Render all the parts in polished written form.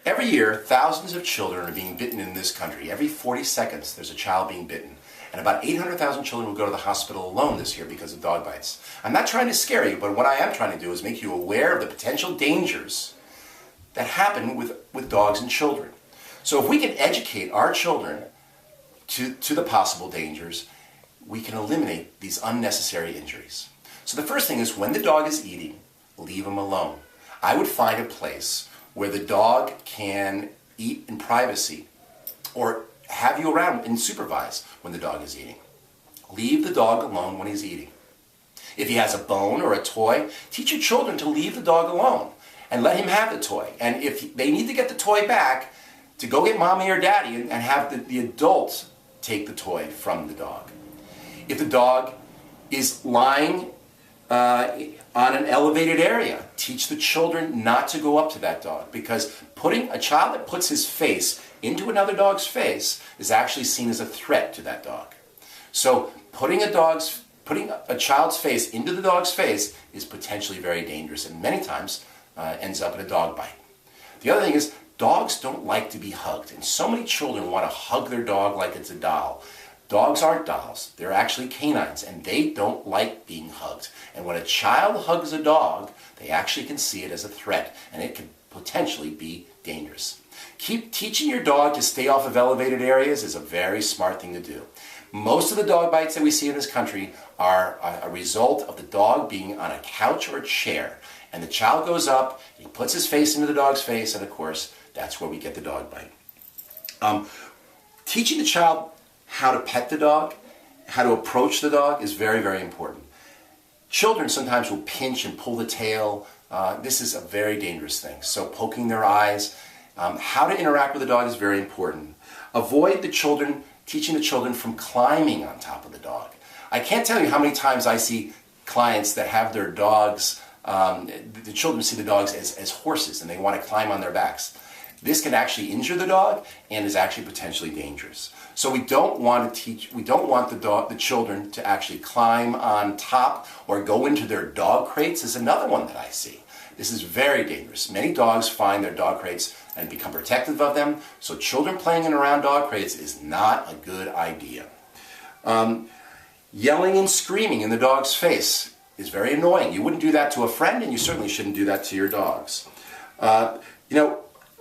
Every year, thousands of children are being bitten in this country. Every 40 seconds, there's a child being bitten. And about 800,000 children will go to the hospital alone this year because of dog bites. I'm not trying to scare you, but what I am trying to do is make you aware of the potential dangers that happen with dogs and children. So if we can educate our children to the possible dangers, we can eliminate these unnecessary injuries. So the first thing is, when the dog is eating, leave him alone. I would find a place where the dog can eat in privacy, or have you around and supervise when the dog is eating. Leave the dog alone when he's eating. If he has a bone or a toy, teach your children to leave the dog alone and let him have the toy. And if they need to get the toy back, to go get mommy or daddy and have the adult take the toy from the dog. If the dog is lying on an elevated area, teach the children not to go up to that dog, because putting a child that puts his face into another dog's face is actually seen as a threat to that dog. So putting a child's face into the dog's face is potentially very dangerous, and many times ends up in a dog bite. The other thing is, dogs don't like to be hugged, and so many children want to hug their dog like it's a doll. Dogs aren't dolls. They're actually canines, and they don't like being hugged. And when a child hugs a dog, they actually can see it as a threat, and it can potentially be dangerous. Keep teaching your dog to stay off of elevated areas is a very smart thing to do. Most of the dog bites that we see in this country are a result of the dog being on a couch or a chair, and the child goes up, he puts his face into the dog's face, and of course, that's where we get the dog bite. Teaching the child how to pet the dog, how to approach the dog is very, very important. Children sometimes will pinch and pull the tail. This is a very dangerous thing. So poking their eyes, how to interact with the dog is very important. Avoid teaching the children from climbing on top of the dog. I can't tell you how many times I see clients that have their dogs, the children see the dogs as horses, and they want to climb on their backs. This can actually injure the dog and is actually potentially dangerous. So we don't want the children to actually climb on top or go into their dog crates. Is another one that I see. This is very dangerous. Many dogs find their dog crates and become protective of them. So children playing in around dog crates is not a good idea. Yelling and screaming in the dog's face is very annoying. You wouldn't do that to a friend, and you certainly shouldn't do that to your dogs.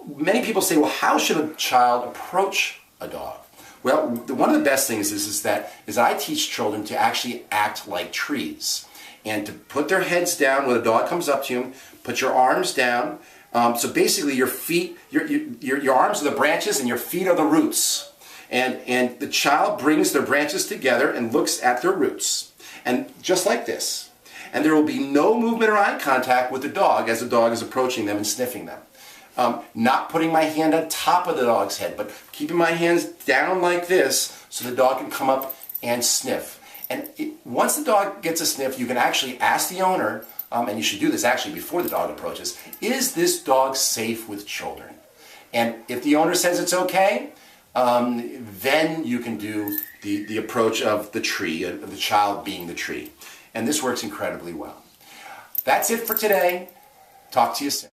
Many people say, well, how should a child approach a dog? Well, one of the best things is that I teach children to actually act like trees, and to put their heads down when a dog comes up to you. Put your arms down. So basically, your feet, your arms are the branches, and your feet are the roots. And the child brings their branches together and looks at their roots, and just like this. And there will be no movement or eye contact with the dog as the dog is approaching them and sniffing them. Not putting my hand on top of the dog's head, but keeping my hands down like this so the dog can come up and sniff. And once the dog gets a sniff, you can actually ask the owner, and you should do this actually before the dog approaches, is this dog safe with children? And if the owner says it's okay, then you can do the approach of the tree, of the child being the tree. And this works incredibly well. That's it for today. Talk to you soon.